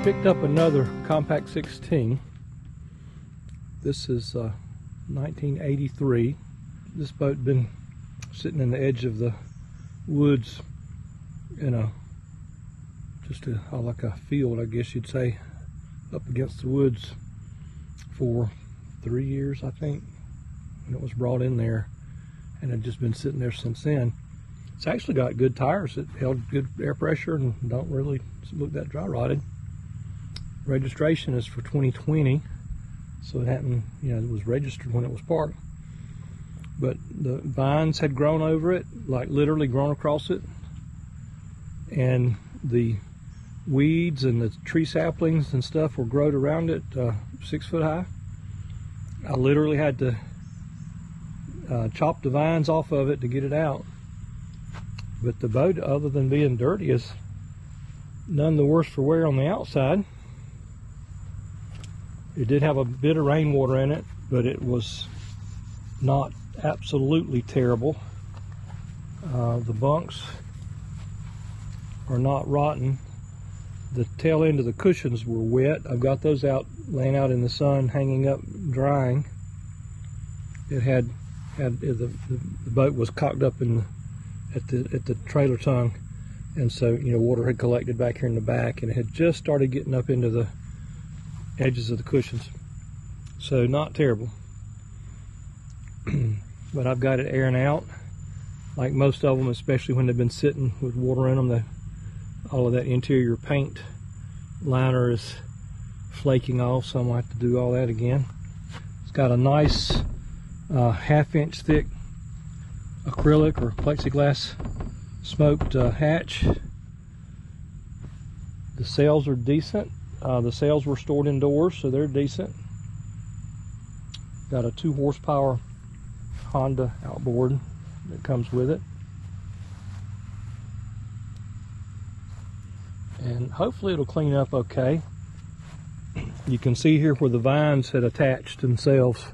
Picked up another Com-Pac 16. This is 1983. This boat been sitting in the edge of the woods in a like a field, I guess you'd say, up against the woods for 3 years, I think, when it was brought in there, and had just been sitting there since then. It's actually got good tires. It held good air pressure and don't really look that dry rotted. Registration is for 2020, so it hadn't, it was registered when it was parked. But the vines had grown over it, like literally grown across it, and the weeds and the tree saplings and stuff were growed around it 6 foot high. I literally had to chop the vines off of it to get it out. But the boat, other than being dirty, is none the worse for wear on the outside. It did have a bit of rainwater in it, but it was not absolutely terrible. The bunks are not rotten. The tail end of the cushions were wet. I've got those out, laying out in the sun, hanging up, drying. It had the boat was cocked up at the trailer tongue, and so water had collected back here in the back, and it had just started getting up into the edges of the cushions. So not terrible. But I've got it airing out, like most of them, especially when they've been sitting with water in them. All of that interior paint liner is flaking off, so I'm going to have to do all that again. It's got a nice half-inch thick acrylic or plexiglass smoked hatch. The sails are decent. The sails were stored indoors, so they're decent. Got a 2 horsepower Honda outboard that comes with it. And hopefully it'll clean up okay. You can see here where the vines had attached themselves,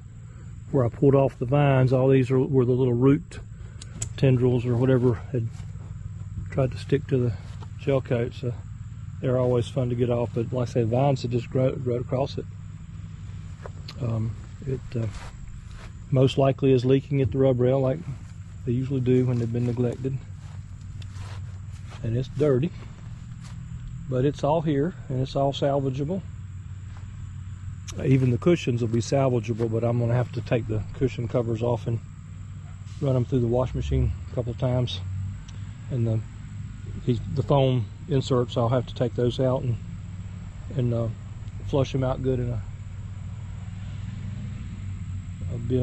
where I pulled off the vines. All these were the little root tendrils or whatever had tried to stick to the shell coat. So they're always fun to get off, but like I said, vines had just grown across it. It most likely is leaking at the rub rail, like they usually do when they've been neglected. And it's dirty, but it's all here and it's all salvageable. Even the cushions will be salvageable, but I'm going to have to take the cushion covers off and run them through the wash machine a couple of times. And the foam inserts, I'll have to take those out and flush them out good in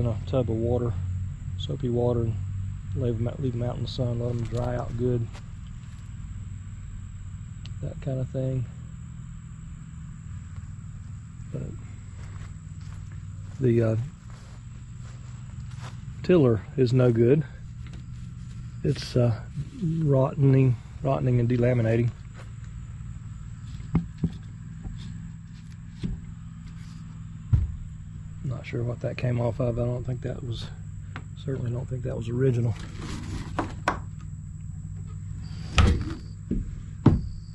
a tub of water, soapy water, and leave them out in the sun, let them dry out good, that kind of thing. But the tiller is no good. It's rotting and delaminating. Not sure what that came off of. Certainly don't think that was original.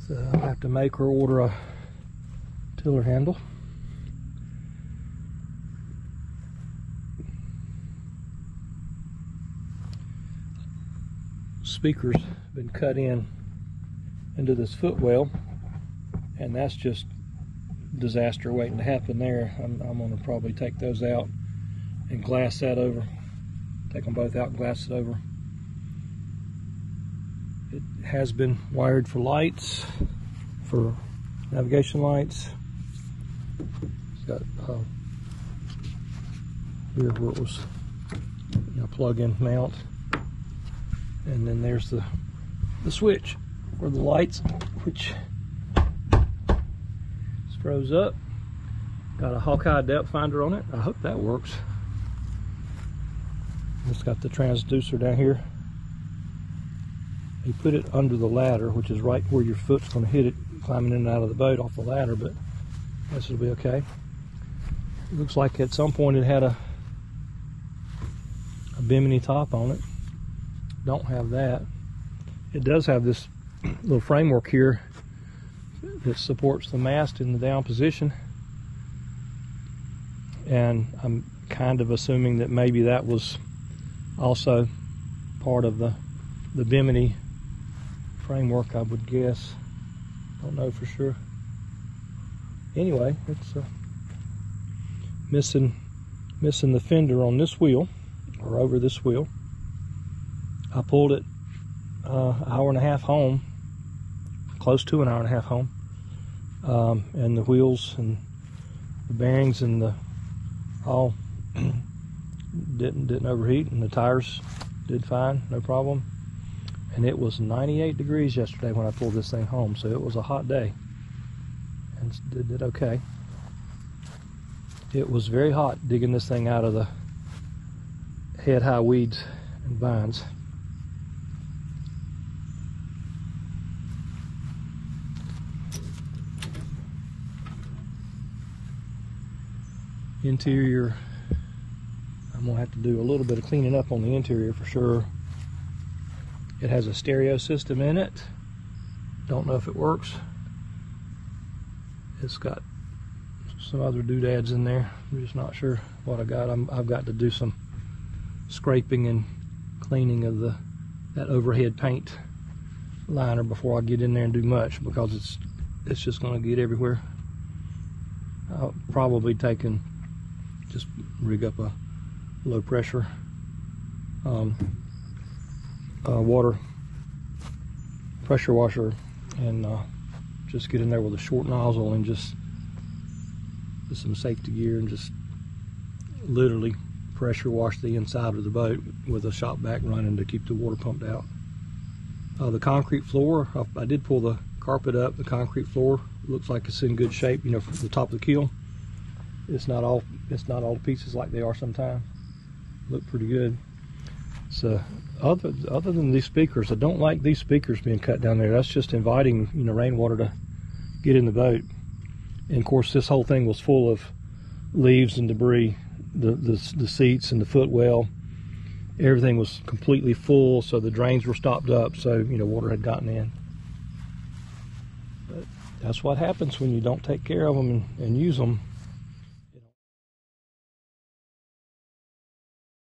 So I'll have to make or order a tiller handle. Speakers been cut into this footwell, and that's just disaster waiting to happen there. I'm going to probably take those out and glass that over. Take them both out and glass it over. It has been wired for lights, for navigation lights. It's got here where it was plug-in mount, and then there's the switch for the lights, which froze up. Got a Hawkeye depth finder on it. I hope that works. It's got the transducer down here. You put it under the ladder, which is right where your foot's going to hit it climbing in and out of the boat off the ladder, but I guess it'll be okay. It looks like at some point it had a bimini top on it. Don't have that. It does have this little framework here that supports the mast in the down position, and I'm kind of assuming that maybe that was also part of the Bimini framework, I would guess. Don't know for sure. Anyway, it's missing the fender on this wheel, or over this wheel. I pulled it an hour and a half home, close to an hour and a half home, and the wheels and the bearings and the all didn't overheat, and the tires did fine, no problem. And it was 98 degrees yesterday when I pulled this thing home, so it was a hot day, and it did okay. It was very hot digging this thing out of the head-high weeds and vines. Interior, I'm gonna have to do a little bit of cleaning up on the interior for sure. It has a stereo system in it. Don't know if it works. It's got some other doodads in there. I'm just not sure what I got. I've got to do some scraping and cleaning of that overhead paint liner before I get in there and do much, because it's just going to get everywhere. I'll probably just rig up a low pressure water pressure washer, and just get in there with a short nozzle and just with some safety gear, and just literally pressure wash the inside of the boat with a shop vac running to keep the water pumped out. The concrete floor, I did pull the carpet up. The concrete floor looks like it's in good shape, you know, from the top of the keel. It's not all the pieces like they are sometimes. Look pretty good. So other than these speakers, I don't like these speakers being cut down there. That's just inviting, you know, rainwater to get in the boat. And of course, this whole thing was full of leaves and debris. The seats and the footwell, everything was completely full, so the drains were stopped up, so, you know, water had gotten in. But that's what happens when you don't take care of them and use them.